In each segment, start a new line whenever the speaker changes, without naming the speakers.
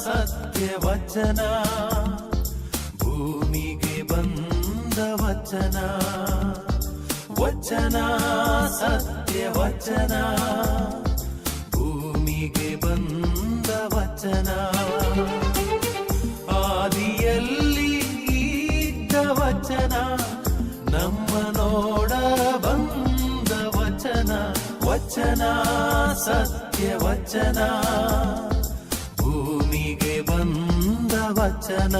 ಸತ್ಯ ವಚನ ಭೂಮಿಗೆ ಬಂದ ವಚನ ವಚನ ಸತ್ಯ ವಚನ ಭೂಮಿಗೆ ಬಂದ ವಚನ ಆದಿಯಲ್ಲಿ ಇದ್ದ ವಚನ ನಮ್ಮ ನೋಡ ಬಂದ ವಚನ ವಚನ ಸತ್ಯ ವಚನ ಭೂಮಿಗೆ ಬಂದ ವಚನ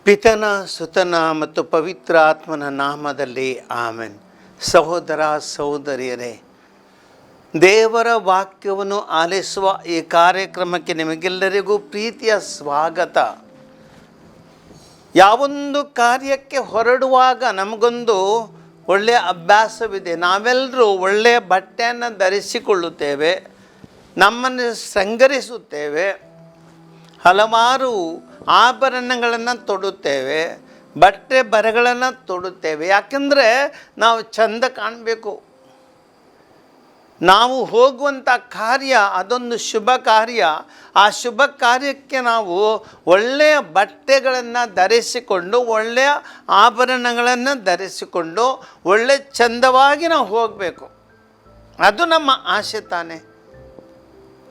ಪಿತನ ಸುತನ ಮತ್ತು ಪವಿತ್ರ ಆತ್ಮನ ನಾಮದಲ್ಲಿ ಆಮೆನ್. ಸಹೋದರ ಸಹೋದರಿಯರೇ, ದೇವರ ವಾಕ್ಯವನ್ನು ಆಲಿಸುವ ಈ ಕಾರ್ಯಕ್ರಮಕ್ಕೆ ನಿಮಗೆಲ್ಲರಿಗೂ ಪ್ರೀತಿಯ ಸ್ವಾಗತ. ಯಾವೊಂದು ಕಾರ್ಯಕ್ಕೆ ಹೊರಡುವಾಗ ನಮಗೊಂದು ಒಳ್ಳೆಯ ಅಭ್ಯಾಸವಿದೆ. ನಾವೆಲ್ಲರೂ ಒಳ್ಳೆಯ ಬಟ್ಟೆಯನ್ನು ಧರಿಸಿಕೊಳ್ಳುತ್ತೇವೆ, ನಮ್ಮನ್ನು ಶೃಂಗರಿಸುತ್ತೇವೆ, ಹಲವಾರು ಆಭರಣಗಳನ್ನು ತೊಡುತ್ತೇವೆ, ಬಟ್ಟೆ ಬರೆಗಳನ್ನು ತೊಡುತ್ತೇವೆ. ಯಾಕೆಂದರೆ ನಾವು ಚೆಂದ ಕಾಣಬೇಕು. ನಾವು ಹೋಗುವಂಥ ಕಾರ್ಯ ಅದೊಂದು ಶುಭ ಕಾರ್ಯ. ಆ ಶುಭ ಕಾರ್ಯಕ್ಕೆ ನಾವು ಒಳ್ಳೆಯ ಬಟ್ಟೆಗಳನ್ನು ಧರಿಸಿಕೊಂಡು, ಒಳ್ಳೆಯ ಆಭರಣಗಳನ್ನು ಧರಿಸಿಕೊಂಡು, ಒಳ್ಳೆಯ ಚೆಂದವಾಗಿ ನಾವು ಹೋಗಬೇಕು. ಅದು ನಮ್ಮ ಆಸೆ ತಾನೆ.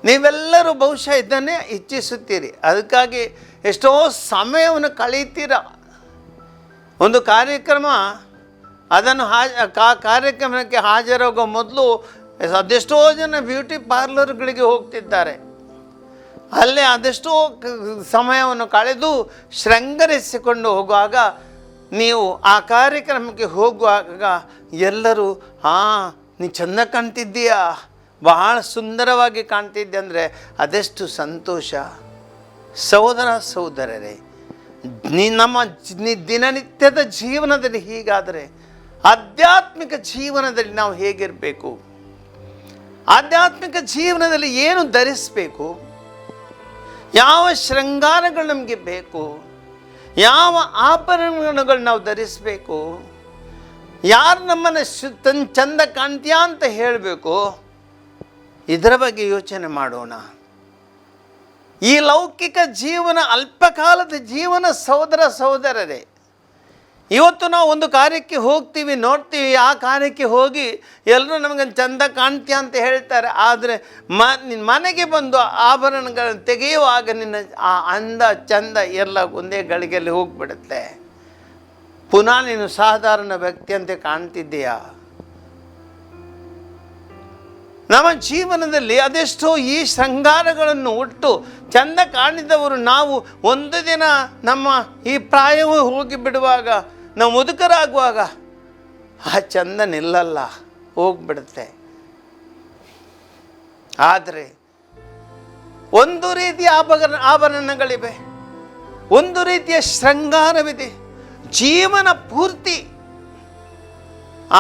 ನೀವೆಲ್ಲರೂ ಬಹುಶಃ ಇದನ್ನೇ ಇಚ್ಛಿಸುತ್ತೀರಿ. ಅದಕ್ಕಾಗಿ ಎಷ್ಟೋ ಸಮಯವನ್ನು ಕಳೀತೀರ. ಒಂದು ಕಾರ್ಯಕ್ರಮ ಅದನ್ನು ಕಾರ್ಯಕ್ರಮಕ್ಕೆ ಹಾಜರಾಗೋ ಮೊದಲು ಅದೆಷ್ಟೋ ಜನ ಬ್ಯೂಟಿ ಪಾರ್ಲರ್ಗಳಿಗೆ ಹೋಗ್ತಿದ್ದಾರೆ. ಅಲ್ಲೇ ಅದೆಷ್ಟೋ ಸಮಯವನ್ನು ಕಳೆದು ಶೃಂಗರಿಸಿಕೊಂಡು ಹೋಗುವಾಗ ನೀವು ಆ ಕಾರ್ಯಕ್ರಮಕ್ಕೆ ಹೋಗುವಾಗ ಎಲ್ಲರೂ ನೀ ಚೆಂದ ಕಾಣ್ತಿದ್ದೀಯಾ, ಬಹಳ ಸುಂದರವಾಗಿ ಕಾಣ್ತಿದ್ದೆ ಅಂದರೆ ಅದೆಷ್ಟು ಸಂತೋಷ. ಸಹೋದರ ಸಹೋದರರೇ, ನಮ್ಮ ದಿನನಿತ್ಯದ ಜೀವನದಲ್ಲಿ ಹೀಗಾದರೆ ಆಧ್ಯಾತ್ಮಿಕ ಜೀವನದಲ್ಲಿ ನಾವು ಹೇಗಿರಬೇಕು? ಆಧ್ಯಾತ್ಮಿಕ ಜೀವನದಲ್ಲಿ ಏನು ಧರಿಸಬೇಕು? ಯಾವ ಶೃಂಗಾರಗಳು ನಮಗೆ ಬೇಕು? ಯಾವ ಆಭರಣಗಳು ನಾವು ಧರಿಸಬೇಕು? ಯಾರು ನಮ್ಮನ್ನು ಚಂದ ಕಾಣ್ತೀಯಾ ಅಂತ ಹೇಳಬೇಕು? ಇದರ ಬಗ್ಗೆ ಯೋಚನೆ ಮಾಡೋಣ. ಈ ಲೌಕಿಕ ಜೀವನ ಅಲ್ಪಕಾಲದ ಜೀವನ. ಸಹೋದರ ಸಹೋದರರೇ, ಇವತ್ತು ನಾವು ಒಂದು ಕಾರ್ಯಕ್ಕೆ ಹೋಗ್ತೀವಿ, ನೋಡ್ತೀವಿ, ಆ ಕಾರ್ಯಕ್ಕೆ ಹೋಗಿ ಎಲ್ಲರೂ ನಮಗೆ ಚಂದ ಕಾಣ್ತೀಯ ಅಂತ ಹೇಳ್ತಾರೆ. ಆದರೆ ಮನೆಗೆ ಬಂದು ಆಭರಣಗಳನ್ನು ತೆಗೆಯುವಾಗ ನಿನ್ನ ಆ ಅಂದ ಚಂದ ಎಲ್ಲ ಒಂದೇ ಗಳಿಗೆಯಲ್ಲಿ ಹೋಗಿಬಿಡುತ್ತೆ. ಪುನಃ ನೀನು ಸಾಧಾರಣ ವ್ಯಕ್ತಿಯಂತೆ ಕಾಣ್ತಿದ್ದೀಯಾ? ನಮ್ಮ ಜೀವನದಲ್ಲಿ ಅದೆಷ್ಟೋ ಈ ಶೃಂಗಾರಗಳನ್ನು ಉಟ್ಟು ಚಂದ ಕಾಣಿದವರು ನಾವು ಒಂದು ದಿನ ನಮ್ಮ ಈ ಪ್ರಾಯವೂ ಹೋಗಿ ಬಿಡುವಾಗ, ನಾವು ಮುದುಕರಾಗುವಾಗ ಆ ಚಂದ ನಿಲ್ಲಲ್ಲ, ಹೋಗ್ಬಿಡುತ್ತೆ. ಆದರೆ ಒಂದು ರೀತಿಯ ಆಭರಣಗಳಿವೆ, ಒಂದು ರೀತಿಯ ಶೃಂಗಾರವಿದೆ. ಜೀವನ ಪೂರ್ತಿ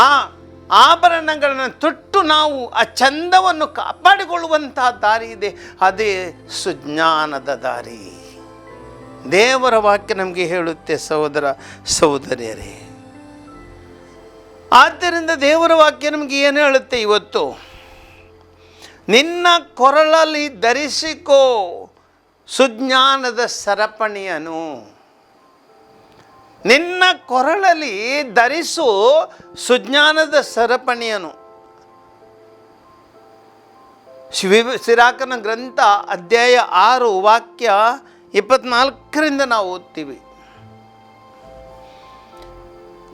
ಆ ಆಭರಣಗಳನ್ನು ತೊಟ್ಟು ನಾವು ಆ ಚಂದವನ್ನು ಕಾಪಾಡಿಕೊಳ್ಳುವಂತಹ ದಾರಿ ಇದೆ. ಅದೇ ಸುಜ್ಞಾನದ ದಾರಿ. ದೇವರ ವಾಕ್ಯ ನಮಗೆ ಹೇಳುತ್ತೆ ಸಹೋದರ ಸಹೋದರಿಯರೇ. ಆದ್ದರಿಂದ ದೇವರ ವಾಕ್ಯ ನಮಗೆ ಏನು ಹೇಳುತ್ತೆ ಇವತ್ತು? ನಿನ್ನ ಕೊರಳಲ್ಲಿ ಧರಿಸಿಕೋ ಸುಜ್ಞಾನದ ಸರಪಣಿಯನು. ನಿನ್ನ ಕೊರಳಲ್ಲಿ ಧರಿಸು ಸುಜ್ಞಾನದ ಸರಪಣಿಯನು. ಸಿರಾಕನ ಗ್ರಂಥ ಅಧ್ಯಾಯ 6 ವಾಕ್ಯ 24ರಿಂದ ನಾವು ಓದ್ತೀವಿ.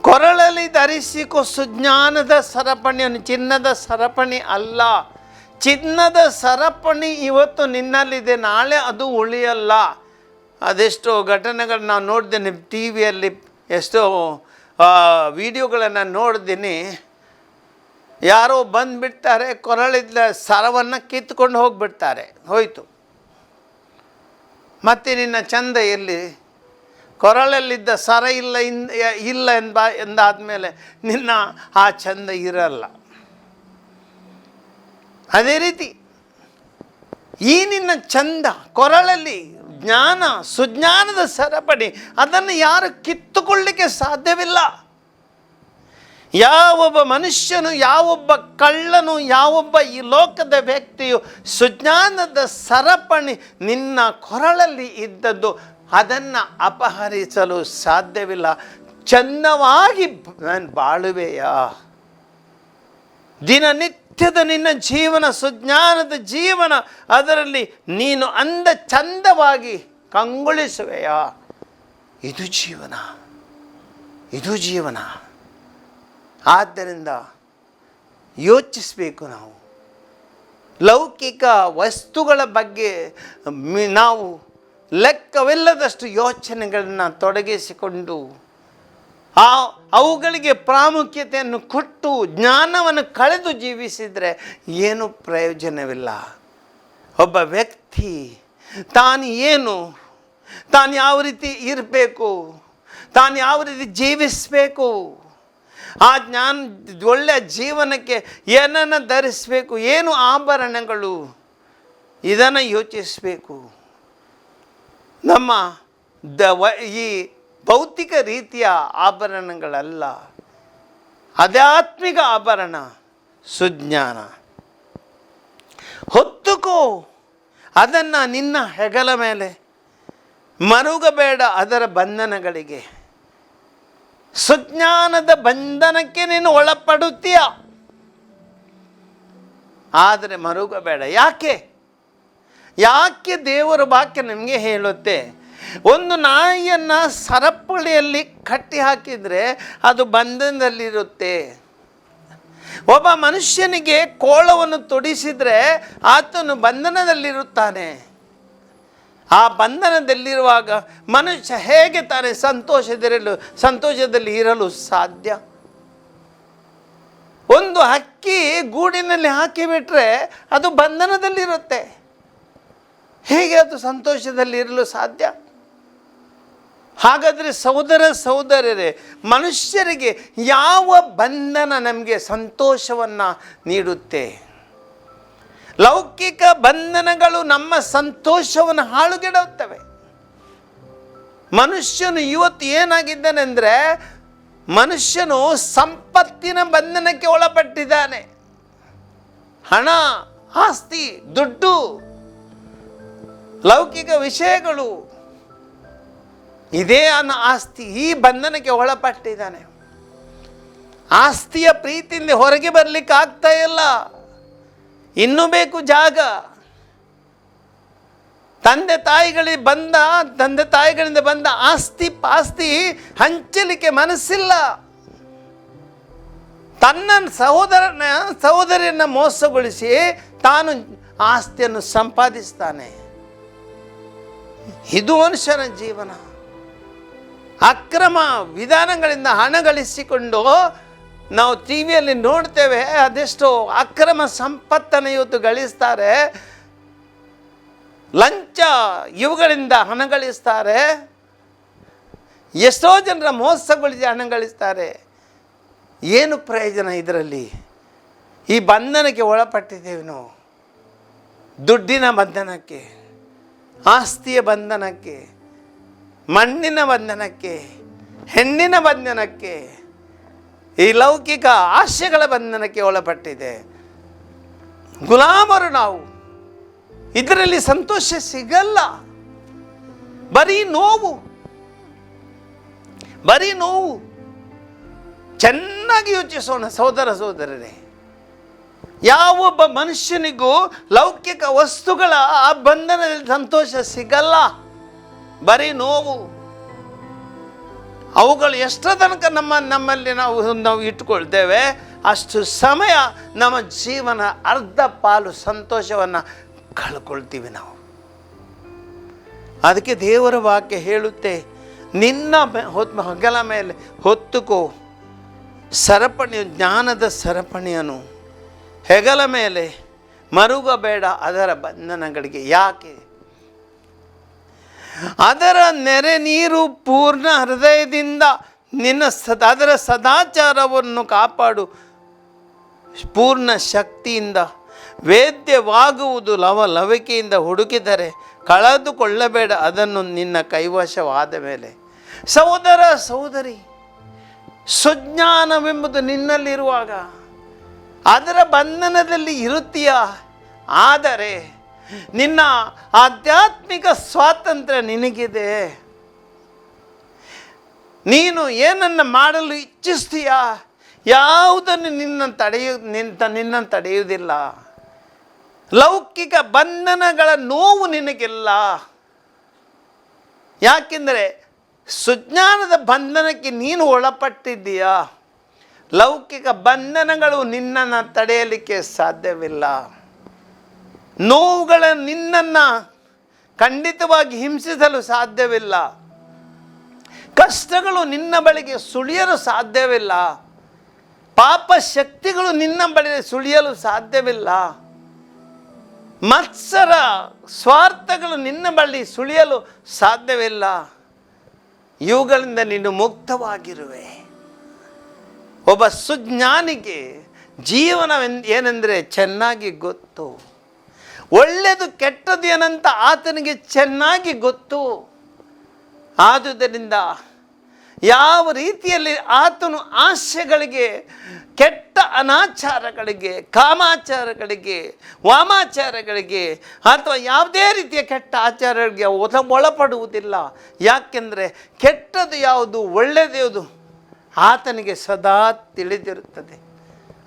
ಕೊರಳಲ್ಲಿ ಧರಿಸಿಕೋ ಸುಜ್ಞಾನದ ಸರಪಣಿಯನ್ನು. ಚಿನ್ನದ ಸರಪಣಿ ಅಲ್ಲ. ಚಿನ್ನದ ಸರಪಣಿ ಇವತ್ತು ನಿನ್ನಲ್ಲಿದೆ, ನಾಳೆ ಅದು ಉಳಿಯಲ್ಲ. ಅದೆಷ್ಟೋ ಘಟನೆಗಳು ನಾನು ನೋಡಿದ್ದೇನೆ, ಟಿ ವಿಯಲ್ಲಿ ಎಷ್ಟೋ ವಿಡಿಯೋಗಳನ್ನು ನೋಡಿದ್ದೀನಿ. ಯಾರೋ ಬಂದುಬಿಡ್ತಾರೆ, ಕೊರಳಿದ್ದ ಸರವನ್ನು ಕಿತ್ಕೊಂಡು ಹೋಗಿಬಿಡ್ತಾರೆ, ಹೋಯಿತು. ಮತ್ತು ನಿನ್ನ ಚಂದ ಎಲ್ಲಿ? ಕೊರಳಲ್ಲಿದ್ದ ಸರ ಇಲ್ಲ ಎಂದಾದ್ಮೇಲೆ ನಿನ್ನ ಆ ಚಂದ ಇರಲ್ಲ. ಅದೇ ರೀತಿ ಈ ನಿನ್ನ ಚಂದ ಕೊರಳಲ್ಲಿ ಜ್ಞಾನ ಸುಜ್ಞಾನದ ಸರಪಣಿ, ಅದನ್ನು ಯಾರು ಕಿತ್ತುಕೊಳ್ಳಿಕ್ಕೆ ಸಾಧ್ಯವಿಲ್ಲ. ಯಾವೊಬ್ಬ ಮನುಷ್ಯನು, ಯಾವೊಬ್ಬ ಕಳ್ಳನು, ಯಾವೊಬ್ಬ ಈ ಲೋಕದ ವ್ಯಕ್ತಿಯು ಸುಜ್ಞಾನದ ಸರಪಣಿ ನಿನ್ನ ಕೊರಳಲ್ಲಿ ಇದ್ದದ್ದು ಅದನ್ನು ಅಪಹರಿಸಲು ಸಾಧ್ಯವಿಲ್ಲ. ಚಂದವಾಗಿ ನಾನು ಬಾಳುವೆಯಾ? ದಿನನಿತ್ಯದ ನಿನ್ನ ಜೀವನ ಸುಜ್ಞಾನದ ಜೀವನ, ಅದರಲ್ಲಿ ನೀನು ಅಂದ ಚಂದವಾಗಿ ಕಂಗೊಳಿಸುವೆಯಾ? ಇದು ಜೀವನ, ಇದು ಜೀವನ. ಆದ್ದರಿಂದ ಯೋಚಿಸಬೇಕು. ನಾವು ಲೌಕಿಕ ವಸ್ತುಗಳ ಬಗ್ಗೆ ನಾವು ಲೆಕ್ಕವಿಲ್ಲದಷ್ಟು ಯೋಚನೆಗಳನ್ನು ತೊಡಗಿಸಿಕೊಂಡು ಅವುಗಳಿಗೆ ಪ್ರಾಮುಖ್ಯತೆಯನ್ನು ಕೊಟ್ಟು ಜ್ಞಾನವನ್ನು ಕಳೆದು ಜೀವಿಸಿದರೆ ಏನು ಪ್ರಯೋಜನವಿಲ್ಲ. ಒಬ್ಬ ವ್ಯಕ್ತಿ ತಾನು ಏನು, ತಾನು ಯಾವ ರೀತಿ ಇರಬೇಕು, ತಾನು ಯಾವ ರೀತಿ ಜೀವಿಸಬೇಕು, ಆ ಜ್ಞಾನ ಒಳ್ಳೆಯ ಜೀವನಕ್ಕೆ ಏನನ್ನು ಧರಿಸಬೇಕು, ಏನು ಆಭರಣಗಳು, ಇದನ್ನು ಯೋಚಿಸಬೇಕು. ನಮ್ಮ ಈ ಭೌತಿಕ ರೀತಿಯ ಆಭರಣಗಳಲ್ಲ, ಆಧ್ಯಾತ್ಮಿಕ ಆಭರಣ ಸುಜ್ಞಾನ. ಹೊತ್ತುಕೋ ಅದನ್ನು ನಿನ್ನ ಹೆಗಲ ಮೇಲೆ, ಮರುಗಬೇಡ ಅದರ ಬಂಧನಗಳಿಗೆ. ಸುಜ್ಞಾನದ ಬಂಧನಕ್ಕೆ ನೀನು ಒಳಪಡುತ್ತೀಯ, ಆದರೆ ಮರುಗಬೇಡ. ಯಾಕೆ ದೇವರ ವಾಕ್ಯ ನಮಗೆ ಹೇಳುತ್ತೆ, ಒಂದು ನಾಯಿಯನ್ನು ಸರಪಳಿಯಲ್ಲಿ ಕಟ್ಟಿ ಹಾಕಿದರೆ ಅದು ಬಂಧನದಲ್ಲಿರುತ್ತೆ. ಒಬ್ಬ ಮನುಷ್ಯನಿಗೆ ಕೋಳವನ್ನು ತೊಡಿಸಿದರೆ ಆತನು ಬಂಧನದಲ್ಲಿರುತ್ತಾನೆ. ಆ ಬಂಧನದಲ್ಲಿರುವಾಗ ಮನುಷ್ಯ ಹೇಗೆ ತಾನೇ ಸಂತೋಷದಲ್ಲಿ ಇರಲು ಸಾಧ್ಯ? ಒಂದು ಹಕ್ಕಿ ಗೂಡಿನಲ್ಲಿ ಹಾಕಿಬಿಟ್ರೆ ಅದು ಬಂಧನದಲ್ಲಿರುತ್ತೆ, ಹೇಗೆ ಅದು ಸಂತೋಷದಲ್ಲಿ ಇರಲು ಸಾಧ್ಯ? ಹಾಗಾದರೆ ಸಹೋದರರೇ, ಮನುಷ್ಯರಿಗೆ ಯಾವ ಬಂಧನ ನಮಗೆ ಸಂತೋಷವನ್ನು ನೀಡುತ್ತೆ? ಲೌಕಿಕ ಬಂಧನಗಳು ನಮ್ಮ ಸಂತೋಷವನ್ನು ಹಾಳುಗೆಡುತ್ತವೆ. ಮನುಷ್ಯನು ಇವತ್ತು ಏನಾಗಿದ್ದಾನೆಂದರೆ, ಮನುಷ್ಯನು ಸಂಪತ್ತಿನ ಬಂಧನಕ್ಕೆ ಒಳಪಟ್ಟಿದ್ದಾನೆ. ಹಣ, ಆಸ್ತಿ, ದುಡ್ಡು, ಲೌಕಿಕ ವಿಷಯಗಳು, ಇದೇ ಆಸ್ತಿ, ಈ ಬಂಧನಕ್ಕೆ ಒಳಪಟ್ಟಿದ್ದಾನೆ. ಆಸ್ತಿಯ ಪ್ರೀತಿಯಿಂದ ಹೊರಗೆ ಬರಲಿಕ್ಕೆ ಆಗ್ತಾ ಇಲ್ಲ. ಇನ್ನೂ ಬೇಕು ಜಾಗ. ತಂದೆ ತಾಯಿಗಳಿಂದ ಬಂದ ಆಸ್ತಿ ಪಾಸ್ತಿ ಹಂಚಲಿಕ್ಕೆ ಮನಸ್ಸಿಲ್ಲ. ತನ್ನ ಸಹೋದರಿಯನ್ನು ಮೋಸಗೊಳಿಸಿ ತಾನು ಆಸ್ತಿಯನ್ನು ಸಂಪಾದಿಸ್ತಾನೆ. ಇದು ಮನುಷ್ಯನ ಜೀವನ. ಅಕ್ರಮ ವಿಧಾನಗಳಿಂದ ಹಣ ಗಳಿಸಿಕೊಂಡು ನಾವು ಟಿ ವಿಯಲ್ಲಿ ನೋಡ್ತೇವೆ, ಅದೆಷ್ಟೋ ಅಕ್ರಮ ಸಂಪತ್ತನ್ನು ಇವತ್ತು ಗಳಿಸ್ತಾರೆ. ಲಂಚ ಇವುಗಳಿಂದ ಹಣ ಗಳಿಸ್ತಾರೆ. ಎಷ್ಟೋ ಜನರ ಮೋಸಗೊಳಿಸಿ ಹಣ ಗಳಿಸ್ತಾರೆ. ಏನು ಪ್ರಯೋಜನ ಇದರಲ್ಲಿ? ಈ ಬಂಧನಕ್ಕೆ ಒಳಪಟ್ಟಿದ್ದೇವೆ ನಾವು. ದುಡ್ಡಿನ ಬಂಧನಕ್ಕೆ, ಆಸ್ತಿಯ ಬಂಧನಕ್ಕೆ, ಮಣ್ಣಿನ ಬಂಧನಕ್ಕೆ, ಹೆಣ್ಣಿನ ಬಂಧನಕ್ಕೆ, ಈ ಲೌಕಿಕ ಆಶೆಗಳ ಬಂಧನಕ್ಕೆ ಒಳಪಟ್ಟಿದೆ. ಗುಲಾಮರು ನಾವು. ಇದರಲ್ಲಿ ಸಂತೋಷ ಸಿಗಲ್ಲ. ಬರೀ ನೋವು. ಚೆನ್ನಾಗಿ ಯೋಚಿಸೋಣ ಸಹೋದರರೇ. ಯಾವೊಬ್ಬ ಮನುಷ್ಯನಿಗೂ ಲೌಕಿಕ ವಸ್ತುಗಳ ಆ ಬಂಧನದಲ್ಲಿ ಸಂತೋಷ ಸಿಗಲ್ಲ. ಬರೀ ನೋವು. ಅವುಗಳು ಎಷ್ಟರ ತನಕ ನಮ್ಮಲ್ಲಿ ನಾವು ಇಟ್ಟುಕೊಳ್ತೇವೆ, ಅಷ್ಟು ಸಮಯ ನಮ್ಮ ಜೀವನ ಅರ್ಧ ಪಾಲು ಸಂತೋಷವನ್ನು ಕಳ್ಕೊಳ್ತೀವಿ ನಾವು. ಅದಕ್ಕೆ ದೇವರ ವಾಕ್ಯ ಹೇಳುತ್ತೆ, ನಿನ್ನ ಹಗಲ ಮೇಲೆ ಹೊತ್ತುಕೋ ಸರಪಣಿ, ಜ್ಞಾನದ ಸರಪಣಿಯನ್ನು ಹೆಗಲ ಮೇಲೆ, ಮರುಗಬೇಡ ಅದರ ಬಂಧನಗಳಿಗೆ. ಯಾಕೆ? ಅದರ ನೆರೆ ನೀರು ಪೂರ್ಣ ಹೃದಯದಿಂದ ಅದರ ಸದಾಚಾರವನ್ನು ಕಾಪಾಡು. ಪೂರ್ಣ ಶಕ್ತಿಯಿಂದ ವೇದ್ಯವಾಗುವುದು ಲವಲವಿಕೆಯಿಂದ ಹುಡುಕಿದರೆ ಕಳೆದುಕೊಳ್ಳಬೇಡ, ಅದನ್ನು ನಿನ್ನ ಕೈವಶವಾದ ಮೇಲೆ. ಸಹೋದರ ಸಹೋದರಿ, ಸುಜ್ಞಾನವೆಂಬುದು ನಿನ್ನಲ್ಲಿರುವಾಗ ಅದರ ಬಂಧನದಲ್ಲಿ ಇರುತ್ತೀಯ. ಆದರೆ ನಿನ್ನ ಆಧ್ಯಾತ್ಮಿಕ ಸ್ವಾತಂತ್ರ್ಯ ನಿನಗಿದೆ. ನೀನು ಏನನ್ನು ಮಾಡಲು ಇಚ್ಛಿಸ್ತೀಯ, ಯಾವುದನ್ನು ನಿನ್ನನ್ನು ತಡೆಯುವುದಿಲ್ಲ. ಲೌಕಿಕ ಬಂಧನಗಳ ನೋವು ನಿನಗಿಲ್ಲ. ಯಾಕೆಂದರೆ ಸುಜ್ಞಾನದ ಬಂಧನಕ್ಕೆ ನೀನು ಒಳಪಟ್ಟಿದ್ದೀಯಾ. ಲೌಕಿಕ ಬಂಧನಗಳು ನಿನ್ನನ್ನು ತಡೆಯಲಿಕ್ಕೆ ಸಾಧ್ಯವಿಲ್ಲ. ನೋವುಗಳ ನಿನ್ನನ್ನು ಖಂಡಿತವಾಗಿ ಹಿಂಸಿಸಲು ಸಾಧ್ಯವಿಲ್ಲ. ಕಷ್ಟಗಳು ನಿನ್ನ ಬಳಿಗೆ ಸುಳಿಯಲು ಸಾಧ್ಯವಿಲ್ಲ. ಪಾಪ ಶಕ್ತಿಗಳು ನಿನ್ನ ಬಳಿ ಸುಳಿಯಲು ಸಾಧ್ಯವಿಲ್ಲ. ಮತ್ಸರ ಸ್ವಾರ್ಥಗಳು ನಿನ್ನ ಬಳಿ ಸುಳಿಯಲು ಸಾಧ್ಯವಿಲ್ಲ. ಇವುಗಳಿಂದ ನೀನು ಮುಕ್ತವಾಗಿರುವೆ. ಒಬ್ಬ ಸುಜ್ಞಾನಿಗೆ ಜೀವನ ಏನೆಂದರೆ ಚೆನ್ನಾಗಿ ಗೊತ್ತು. ಒಳ್ಳೆಯದು ಕೆಟ್ಟದ್ದು ಏನಂತ ಆತನಿಗೆ ಚೆನ್ನಾಗಿ ಗೊತ್ತು. ಆದುದರಿಂದ ಯಾವ ರೀತಿಯಲ್ಲಿ ಆತನು ಆಶೆಗಳಿಗೆ, ಕೆಟ್ಟ ಅನಾಚಾರಗಳಿಗೆ, ಕಾಮಾಚಾರಗಳಿಗೆ, ವಾಮಾಚಾರಗಳಿಗೆ ಅಥವಾ ಯಾವುದೇ ರೀತಿಯ ಕೆಟ್ಟ ಆಚಾರಗಳಿಗೆ ಒಳಪಡುವುದಿಲ್ಲ. ಯಾಕೆಂದರೆ ಕೆಟ್ಟದ್ದು ಯಾವುದು, ಒಳ್ಳೆಯದು ಯಾವುದು ಆತನಿಗೆ ಸದಾ ತಿಳಿದಿರುತ್ತದೆ.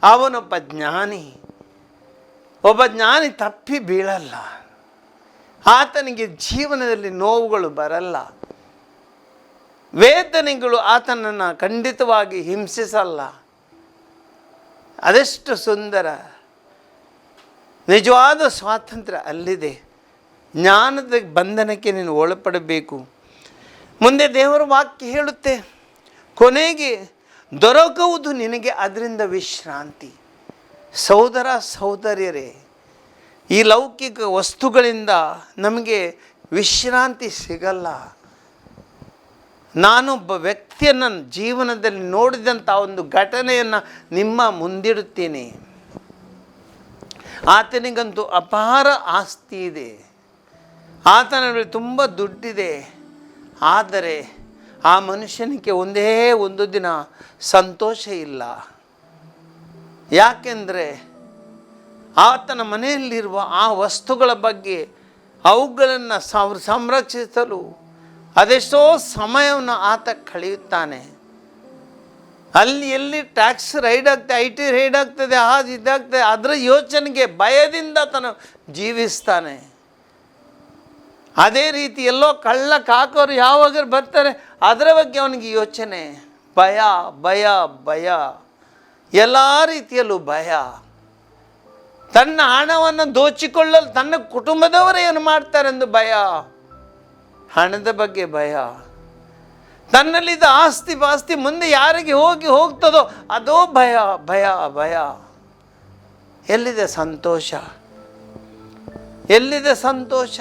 ಅವನೊಬ್ಬ ಜ್ಞಾನಿ. ಒಬ್ಬ ಜ್ಞಾನಿ ತಪ್ಪಿ ಬೀಳಲ್ಲ. ಆತನಿಗೆ ಜೀವನದಲ್ಲಿ ನೋವುಗಳು ಬರಲ್ಲ. ವೇದನೆಗಳು ಆತನನ್ನು ಖಂಡಿತವಾಗಿ ಹಿಂಸಿಸಲ್ಲ. ಅದೆಷ್ಟು ಸುಂದರ! ನಿಜವಾದ ಸ್ವಾತಂತ್ರ್ಯ ಅಲ್ಲಿದೆ. ಜ್ಞಾನದ ಬಂಧನಕ್ಕೆ ನೀನು ಒಳಪಡಬೇಕು. ಮುಂದೆ ದೇವರ ವಾಕ್ಯ ಹೇಳುತ್ತೆ, ಕೊನೆಗೆ ದೊರಕುವುದು ನಿನಗೆ ಅದರಿಂದ ವಿಶ್ರಾಂತಿ. ಸಹೋದರ ಸಹೋದರಿಯರೇ, ಈ ಲೌಕಿಕ ವಸ್ತುಗಳಿಂದ ನಮಗೆ ವಿಶ್ರಾಂತಿ ಸಿಗಲ್ಲ. ನಾನೊಬ್ಬ ವ್ಯಕ್ತಿಯನ್ನು ಜೀವನದಲ್ಲಿ ನೋಡಿದಂಥ ಒಂದು ಘಟನೆಯನ್ನು ನಿಮ್ಮ ಮುಂದಿಡುತ್ತೇನೆ. ಆತನಿಗಂತೂ ಅಪಾರ ಆಸ್ತಿ ಇದೆ, ಆತನ ಬಳಿ ತುಂಬ ದುಡ್ಡಿದೆ. ಆದರೆ ಆ ಮನುಷ್ಯನಿಗೆ ಒಂದೇ ಒಂದು ದಿನ ಸಂತೋಷ ಇಲ್ಲ. ಯಾಕೆಂದರೆ ಆತನ ಮನೆಯಲ್ಲಿರುವ ಆ ವಸ್ತುಗಳ ಬಗ್ಗೆ ಅವುಗಳನ್ನು ಸಂರಕ್ಷಿಸಲು ಅದೆಷ್ಟೋ ಸಮಯವನ್ನು ಆತ ಕಳೆಯುತ್ತಾನೆ. ಅಲ್ಲಿ ಎಲ್ಲಿ ಟ್ಯಾಕ್ಸ್ ರೈಡ್ ಆಗ್ತದೆ, IT ರೈಡ್ ಆಗ್ತದೆ, ಇದಾಗ್ತದೆ, ಅದರ ಯೋಚನೆಗೆ ಭಯದಿಂದ ಆತನು ಜೀವಿಸ್ತಾನೆ. ಅದೇ ರೀತಿ ಎಲ್ಲೋ ಕಳ್ಳ ಕಾಕೋರು ಯಾವಾಗ ಬರ್ತಾರೆ ಅದರ ಬಗ್ಗೆ ಅವನಿಗೆ ಯೋಚನೆ, ಭಯ ಭಯ ಭಯ, ಎಲ್ಲ ರೀತಿಯಲ್ಲೂ ಭಯ. ತನ್ನ ಹಣವನ್ನು ದೋಚಿಕೊಳ್ಳಲು ತನ್ನ ಕುಟುಂಬದವರೇ ಏನು ಮಾಡ್ತಾರೆಂದು ಭಯ, ಹಣದ ಬಗ್ಗೆ ಭಯ, ತನ್ನಲ್ಲಿದ್ದ ಆಸ್ತಿ ಪಾಸ್ತಿ ಮುಂದೆ ಯಾರಿಗೆ ಹೋಗ್ತದೋ ಅದೋ ಭಯ ಭಯ ಭಯ. ಎಲ್ಲಿದೆ ಸಂತೋಷ? ಎಲ್ಲಿದೆ ಸಂತೋಷ?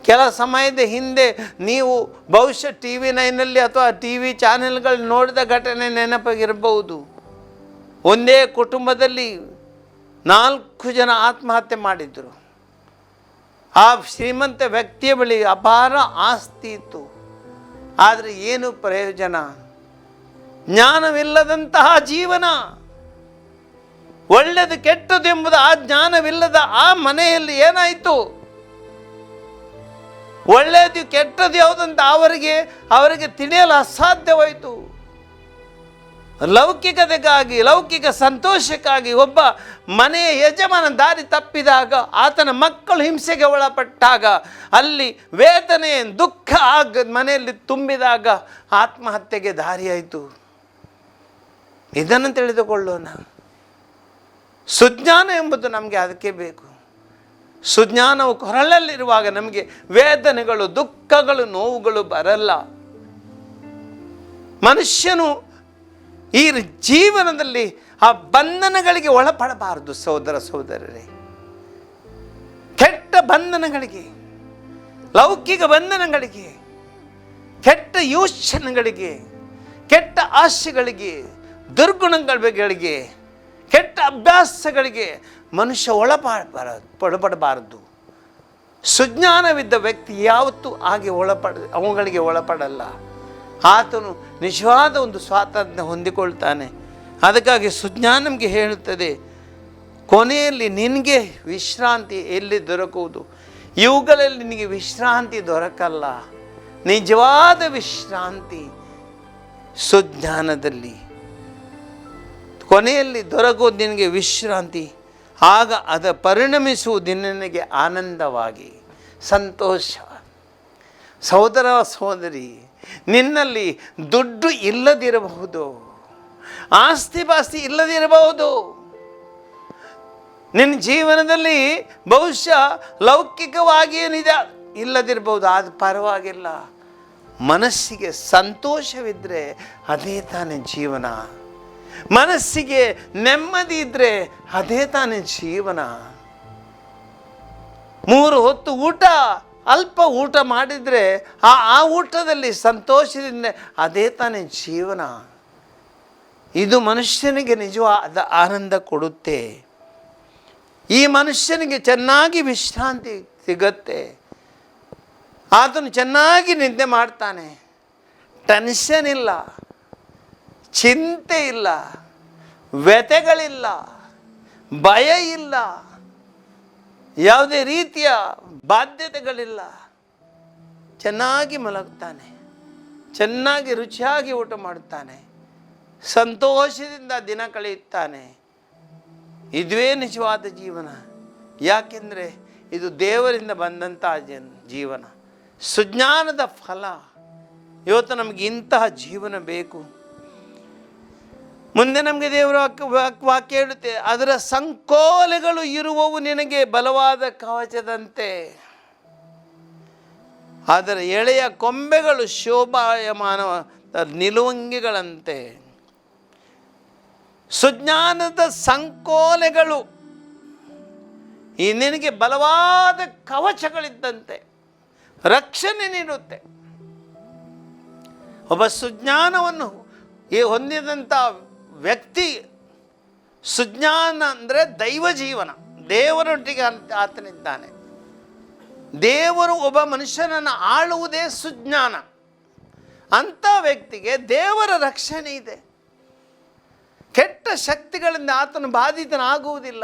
ಕೆಲ ಸಮಯದ ಹಿಂದೆ ನೀವು ಬಹುಶಃ TV9 ಅಥವಾ TV ಚಾನೆಲ್ಗಳು ನೋಡಿದ ಘಟನೆ ನೆನಪಾಗಿರಬಹುದು. ಒಂದೇ ಕುಟುಂಬದಲ್ಲಿ 4 ಜನ ಆತ್ಮಹತ್ಯೆ ಮಾಡಿದರು. ಆ ಶ್ರೀಮಂತ ವ್ಯಕ್ತಿಯ ಬಳಿ ಅಪಾರ ಆಸ್ತಿ ಇತ್ತು. ಆದರೆ ಏನು ಪ್ರಯೋಜನ? ಜ್ಞಾನವಿಲ್ಲದಂತಹ ಜೀವನ. ಒಳ್ಳೆಯದು ಕೆಟ್ಟದ್ದು ಎಂಬುದು ಆ ಜ್ಞಾನವಿಲ್ಲದ ಆ ಮನೆಯಲ್ಲಿ ಏನಾಯಿತು? ಒಳ್ಳೆಯದು ಕೆಟ್ಟದ್ದು ಯಾವುದಂತ ಅವರಿಗೆ ತಿಳಿಯಲು ಅಸಾಧ್ಯವಾಯಿತು. ಲೌಕಿಕತೆಗಾಗಿ, ಲೌಕಿಕ ಸಂತೋಷಕ್ಕಾಗಿ ಒಬ್ಬ ಮನೆಯ ಯಜಮಾನ ದಾರಿ ತಪ್ಪಿದಾಗ, ಆತನ ಮಕ್ಕಳು ಹಿಂಸೆಗೆ ಒಳಪಟ್ಟಾಗ, ಅಲ್ಲಿ ವೇದನೆ ದುಃಖ ಮನೆಯಲ್ಲಿ ತುಂಬಿದಾಗ ಆತ್ಮಹತ್ಯೆಗೆ ದಾರಿಯಾಯಿತು. ಇದನ್ನು ತಿಳಿದುಕೊಳ್ಳೋಣ. ಸುಜ್ಞಾನ ಎಂಬುದು ನಮಗೆ ಅದಕ್ಕೆ ಬೇಕು. ಸುಜ್ಞಾನವು ಕೊರಳಲ್ಲಿರುವಾಗ ನಮಗೆ ವೇದನೆಗಳು, ದುಃಖಗಳು, ನೋವುಗಳು ಬರಲ್ಲ. ಮನುಷ್ಯನು ಈ ಜೀವನದಲ್ಲಿ ಆ ಬಂಧನಗಳಿಗೆ ಒಳಪಡಬಾರದು. ಸಹೋದರ ಸಹೋದರರೇ, ಕೆಟ್ಟ ಬಂಧನಗಳಿಗೆ, ಲೌಕಿಕ ಬಂಧನಗಳಿಗೆ, ಕೆಟ್ಟ ಯೋಚನೆಗಳಿಗೆ, ಕೆಟ್ಟ ಆಸೆಗಳಿಗೆ, ದುರ್ಗುಣಗಳಿಗೆ, ಕೆಟ್ಟ ಅಭ್ಯಾಸಗಳಿಗೆ ಮನುಷ್ಯ ಒಳಪಡಬಾರದು. ಸುಜ್ಞಾನವಿದ್ದ ವ್ಯಕ್ತಿ ಯಾವತ್ತೂ ಅವುಗಳಿಗೆ ಒಳಪಡಲ್ಲ. ಆತನು ನಿಜವಾದ ಒಂದು ಸ್ವಾತಂತ್ರ್ಯ ಹೊಂದಿಕೊಳ್ತಾನೆ. ಅದಕ್ಕಾಗಿ ಸುಜ್ಞಾನ ನಮಗೆ ಹೇಳುತ್ತದೆ, ಕೊನೆಯಲ್ಲಿ ನಿನಗೆ ವಿಶ್ರಾಂತಿ ಎಲ್ಲಿ ದೊರಕುವುದು? ಇವುಗಳಲ್ಲಿ ನಿನಗೆ ವಿಶ್ರಾಂತಿ ದೊರಕಲ್ಲ. ನಿಜವಾದ ವಿಶ್ರಾಂತಿ ಸುಜ್ಞಾನದಲ್ಲಿ. ಕೊನೆಯಲ್ಲಿ ದೊರಕುವುದು ನಿನಗೆ ವಿಶ್ರಾಂತಿ. ಆಗ ಅದು ಪರಿಣಮಿಸುವುದು ನಿನಗೆ ಆನಂದವಾಗಿ, ಸಂತೋಷ. ಸಹೋದರ ಸಹೋದರಿ, ನಿನ್ನಲ್ಲಿ ದುಡ್ಡು ಇಲ್ಲದಿರಬಹುದು, ಆಸ್ತಿ ಪಾಸ್ತಿ ಇಲ್ಲದಿರಬಹುದು, ನಿನ್ನ ಜೀವನದಲ್ಲಿ ಬಹುಶಃ ಲೌಕಿಕವಾಗಿ ಏನಿದೆ ಇಲ್ಲದಿರಬಹುದು. ಅದು ಪರವಾಗಿಲ್ಲ. ಮನಸ್ಸಿಗೆ ಸಂತೋಷವಿದ್ದರೆ ಅದೇ ತಾನೇ ಜೀವನ. ಮನಸ್ಸಿಗೆ ನೆಮ್ಮದಿ ಇದ್ದರೆ ಅದೇ ತಾನೇ ಜೀವನ. 3 ಹೊತ್ತು ಊಟ, ಅಲ್ಪ ಊಟ ಮಾಡಿದರೆ ಆ ಊಟದಲ್ಲಿ ಸಂತೋಷದಿಂದ ಅದೇ ತಾನೇ ಜೀವನ. ಇದು ಮನುಷ್ಯನಿಗೆ ನಿಜವಾದ ಆನಂದ ಕೊಡುತ್ತೆ. ಈ ಮನುಷ್ಯನಿಗೆ ಚೆನ್ನಾಗಿ ವಿಶ್ರಾಂತಿ ಸಿಗತ್ತೆ. ಆತನು ಚೆನ್ನಾಗಿ ನಿದ್ದೆ ಮಾಡ್ತಾನೆ. ಟೆನ್ಷನ್ ಇಲ್ಲ, ಚಿಂತೆ ಇಲ್ಲ, ವ್ಯಥೆಗಳಿಲ್ಲ, ಭಯ ಇಲ್ಲ, ಯಾವುದೇ ರೀತಿಯ ಬಾಧ್ಯತೆಗಳಿಲ್ಲ. ಚೆನ್ನಾಗಿ ಮಲಗ್ತಾನೆ, ಚೆನ್ನಾಗಿ ರುಚಿಯಾಗಿ ಊಟ ಮಾಡುತ್ತಾನೆ, ಸಂತೋಷದಿಂದ ದಿನ ಕಳೆಯುತ್ತಾನೆ. ಇದುವೇ ನಿಜವಾದ ಜೀವನ. ಯಾಕೆಂದರೆ ಇದು ದೇವರಿಂದ ಬಂದಂಥ ಜೀವನ, ಸುಜ್ಞಾನದ ಫಲ. ಇವತ್ತು ನಮಗೆ ಇಂತಹ ಜೀವನ ಬೇಕು. ಮುಂದೆ ನಮಗೆ ದೇವರ ವಾಕ್ಯ ಹೇಳುತ್ತೆ, ಅದರ ಸಂಕೋಲೆಗಳು ಇರುವವು ನಿನಗೆ ಬಲವಾದ ಕವಚದಂತೆ, ಅದರ ಎಳೆಯ ಕೊಂಬೆಗಳು ಶೋಭಾಯಮಾನ ನಿಲುವಂಗಿಗಳಂತೆ. ಸುಜ್ಞಾನದ ಸಂಕೋಲೆಗಳು ಈ ನಿನಗೆ ಬಲವಾದ ಕವಚಗಳಿದ್ದಂತೆ ರಕ್ಷಣೆ ನೀಡುತ್ತೆ. ಒಬ್ಬ ಸುಜ್ಞಾನವನ್ನು ಹೊಂದಿದಂಥ ವ್ಯಕ್ತಿ, ಸುಜ್ಞಾನ ಅಂದರೆ ದೈವ ಜೀವನ, ದೇವರೊಟ್ಟಿಗೆ ಆತನಿದ್ದಾನೆ. ದೇವರು ಒಬ್ಬ ಮನುಷ್ಯನನ್ನು ಆಳುವುದೇ ಸುಜ್ಞಾನ. ಅಂಥ ವ್ಯಕ್ತಿಗೆ ದೇವರ ರಕ್ಷಣೆ ಇದೆ. ಕೆಟ್ಟ ಶಕ್ತಿಗಳಿಂದ ಆತನು ಬಾಧಿತನಾಗುವುದಿಲ್ಲ.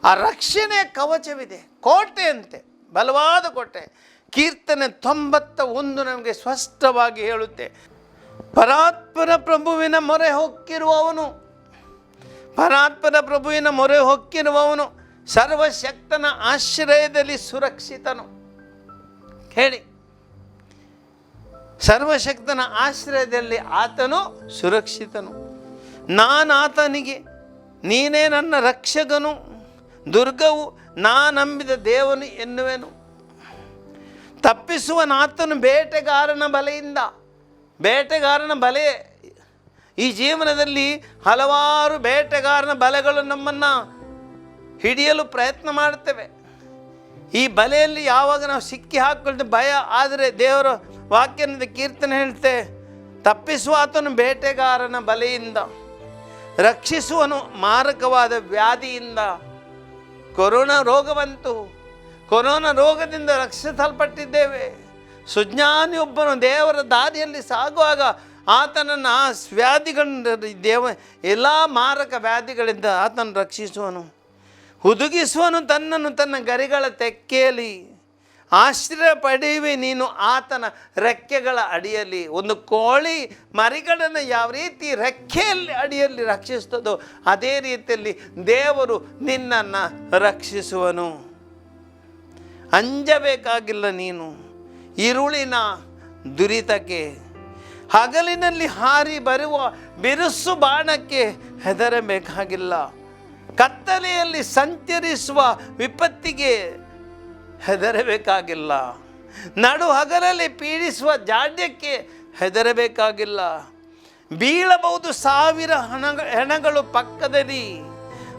ಆ ರಕ್ಷಣೆಯ ಕವಚವಿದೆ, ಕೋಟೆಯಂತೆ, ಬಲವಾದ ಕೋಟೆ. ಕೀರ್ತನೆ 91 ನಮಗೆ ಸ್ಪಷ್ಟವಾಗಿ ಹೇಳುತ್ತೆ, ಪರಾತ್ಪರ ಪ್ರಭುವಿನ ಮೊರೆ ಹೊಕ್ಕಿರುವವನು, ಪರಾತ್ಪರ ಪ್ರಭುವಿನ ಮೊರೆ ಹೊಕ್ಕಿರುವವನು ಸರ್ವಶಕ್ತನ ಆಶ್ರಯದಲ್ಲಿ ಸುರಕ್ಷಿತನು. ಹೇಳಿ, ಸರ್ವಶಕ್ತನ ಆಶ್ರಯದಲ್ಲಿ ಆತನು ಸುರಕ್ಷಿತನು. ನಾನಾತನಿಗೆ ನೀನೇ ನನ್ನ ರಕ್ಷಕನು, ದುರ್ಗವು, ನಂಬಿದ ದೇವನು ಎನ್ನುವೆನು. ತಪ್ಪಿಸುವನಾತನು ಬೇಟೆಗಾರನ ಬಲೆಯಿಂದ. ಬೇಟೆಗಾರನ ಬಲೆ, ಈ ಜೀವನದಲ್ಲಿ ಹಲವಾರು ಬೇಟೆಗಾರನ ಬಲೆಗಳು ನಮ್ಮನ್ನು ಹಿಡಿಯಲು ಪ್ರಯತ್ನ ಮಾಡ್ತೇವೆ. ಈ ಬಲೆಯಲ್ಲಿ ಯಾವಾಗ ನಾವು ಸಿಕ್ಕಿ ಹಾಕ್ಕೊಳ್ತೇವೆ ಭಯ. ಆದರೆ ದೇವರ ವಾಕ್ಯದ ಕೀರ್ತನೆ ಹೇಳ್ತೆ, ತಪ್ಪಿಸುವ ಆತನು ಬೇಟೆಗಾರನ ಬಲೆಯಿಂದ, ರಕ್ಷಿಸುವನು ಮಾರಕವಾದ ವ್ಯಾಧಿಯಿಂದ. ಕೊರೋನಾ ರೋಗ ಬಂತು, ಕೊರೋನಾ ರೋಗದಿಂದ ರಕ್ಷಿಸಲ್ಪಟ್ಟಿದ್ದೇವೆ. ಸುಜ್ಞಾನಿಯೊಬ್ಬನು ದೇವರ ದಾರಿಯಲ್ಲಿ ಸಾಗುವಾಗ ಆತನನ್ನು ಆ ವ್ಯಾಧಿಗಳಿಂದ, ಎಲ್ಲ ಮಾರಕ ವ್ಯಾಧಿಗಳಿಂದ ಆತನು ರಕ್ಷಿಸುವನು. ಹುದುಗಿಸುವನು ತನ್ನನ್ನು ತನ್ನ ಗರಿಗಳ ತೆಕ್ಕೆಯಲ್ಲಿ. ಆಶ್ರಯ ಪಡೆಯುವೆ ನೀನು ಆತನ ರೆಕ್ಕೆಗಳ ಅಡಿಯಲ್ಲಿ. ಒಂದು ಕೋಳಿ ಮರಿಗಳನ್ನು ಯಾವ ರೀತಿ ರೆಕ್ಕೆಯಲ್ಲಿ ಅಡಿಯಲ್ಲಿ ರಕ್ಷಿಸ್ತದೋ ಅದೇ ರೀತಿಯಲ್ಲಿ ದೇವರು ನಿನ್ನನ್ನು ರಕ್ಷಿಸುವನು. ಅಂಜಬೇಕಾಗಿಲ್ಲ ನೀನು ಇರುಳಿನ ದುರಿತಕ್ಕೆ, ಹಗಲಿನಲ್ಲಿ ಹಾರಿ ಬರುವ ಬಿರುಸು ಬಾಣಕ್ಕೆ ಹೆದರಬೇಕಾಗಿಲ್ಲ. ಕತ್ತಲೆಯಲ್ಲಿ ಸಂಚರಿಸುವ ವಿಪತ್ತಿಗೆ ಹೆದರಬೇಕಾಗಿಲ್ಲ. ನಡು ಹಗಲಲ್ಲಿ ಪೀಡಿಸುವ ಜಾಡ್ಯಕ್ಕೆ ಹೆದರಬೇಕಾಗಿಲ್ಲ. ಬೀಳಬಹುದು 1000 ಹೆಣಗಳು ಪಕ್ಕದಲ್ಲಿ,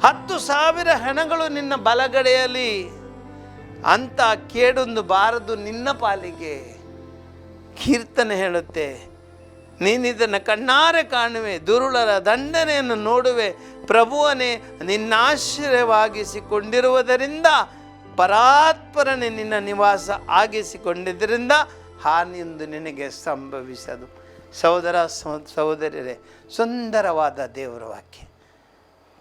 10,000 ಹೆಣಗಳು ನಿನ್ನ ಬಲಗಡೆಯಲ್ಲಿ, ಅಂತ ಕೇಡೊಂದು ಬಾರದು ನಿನ್ನ ಪಾಲಿಗೆ. ಕೀರ್ತನೆ ಹೇಳುತ್ತೆ, ನೀನಿದನ್ನು ಕಣ್ಣಾರೆ ಕಾಣುವೆ, ದುರುಳರ ದಂಡನೆಯನ್ನು ನೋಡುವೆ, ಪ್ರಭುವನೇ ನಿನ್ನಾಶ್ರಯವಾಗಿಸಿಕೊಂಡಿರುವುದರಿಂದ, ಪರಾತ್ಪರನೇ ನಿನ್ನ ನಿವಾಸ ಆಗಿಸಿಕೊಂಡಿದ್ದರಿಂದ ಹಾನಿಯೊಂದು ನಿನಗೆ ಸಂಭವಿಸದು. ಸಹೋದರ ಸಹೋದರಿಯರೇ, ಸುಂದರವಾದ ದೇವರ ವಾಕ್ಯ.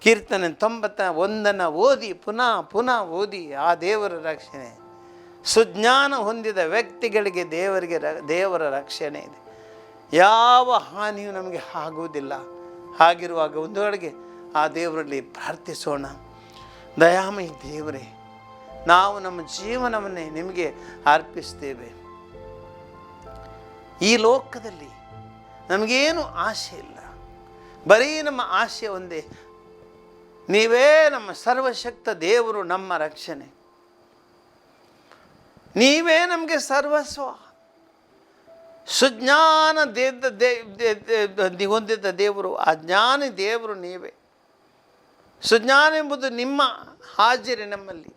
ಕೀರ್ತನೆ 91 ಓದಿ ಪುನಃ ಓದಿ. ಆ ದೇವರ ರಕ್ಷಣೆ, ಸುಜ್ಞಾನ ಹೊಂದಿದ ವ್ಯಕ್ತಿಗಳಿಗೆ ದೇವರ ರಕ್ಷಣೆ ಇದೆ. ಯಾವ ಹಾನಿಯೂ ನಮಗೆ ಆಗುವುದಿಲ್ಲ. ಹಾಗಿರುವಾಗ ಒಂದು ವೇಳೆಗೆ ಆ ದೇವರಲ್ಲಿ ಪ್ರಾರ್ಥಿಸೋಣ. ದಯಾಮಯಿ ದೇವರೇ, ನಾವು ನಮ್ಮ ಜೀವನವನ್ನೇ ನಿಮಗೆ ಅರ್ಪಿಸ್ತೇವೆ. ಈ ಲೋಕದಲ್ಲಿ ನಮಗೇನು ಆಸೆ ಇಲ್ಲ, ಬರೀ ನಮ್ಮ ಆಸೆ ಒಂದೇ, ನೀವೇ ನಮ್ಮ ಸರ್ವಶಕ್ತ ದೇವರು, ನಮ್ಮ ರಕ್ಷಣೆ, ನೀವೇ ನಮಗೆ ಸರ್ವಸ್ವ. ಸುಜ್ಞಾನ ಹೊಂದಿದ ದೇವರು, ಆ ಜ್ಞಾನಿ ದೇವರು ನೀವೇ. ಸುಜ್ಞಾನ ಎಂಬುದು ನಿಮ್ಮ ಹಾಜರಿ ನಮ್ಮಲ್ಲಿ.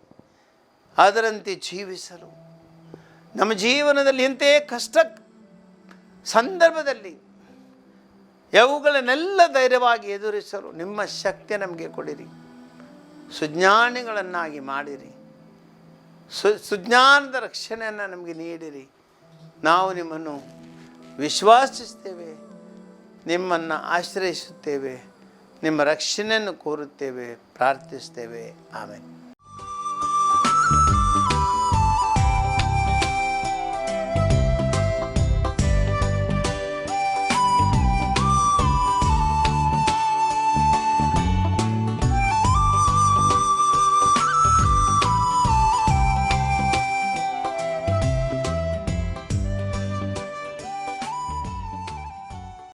ಅದರಂತೆ ಜೀವಿಸಲು ನಮ್ಮ ಜೀವನದಲ್ಲಿ ಎಂಥೇ ಕಷ್ಟ ಸಂದರ್ಭದಲ್ಲಿ ಅವುಗಳನ್ನೆಲ್ಲ ಧೈರ್ಯವಾಗಿ ಎದುರಿಸಲು ನಿಮ್ಮ ಶಕ್ತಿ ನಮಗೆ ಕೊಡಿರಿ. ಸುಜ್ಞಾನಿಗಳನ್ನಾಗಿ ಮಾಡಿರಿ. ಸುಜ್ಞಾನದ ರಕ್ಷಣೆಯನ್ನು ನಮಗೆ ನೀಡಿರಿ. ನಾವು ನಿಮ್ಮನ್ನು ವಿಶ್ವಾಸಿಸ್ತೇವೆ, ನಿಮ್ಮನ್ನು ಆಶ್ರಯಿಸುತ್ತೇವೆ, ನಿಮ್ಮ ರಕ್ಷಣೆಯನ್ನು ಕೋರುತ್ತೇವೆ, ಪ್ರಾರ್ಥಿಸ್ತೇವೆ. ಆಮೆನ್.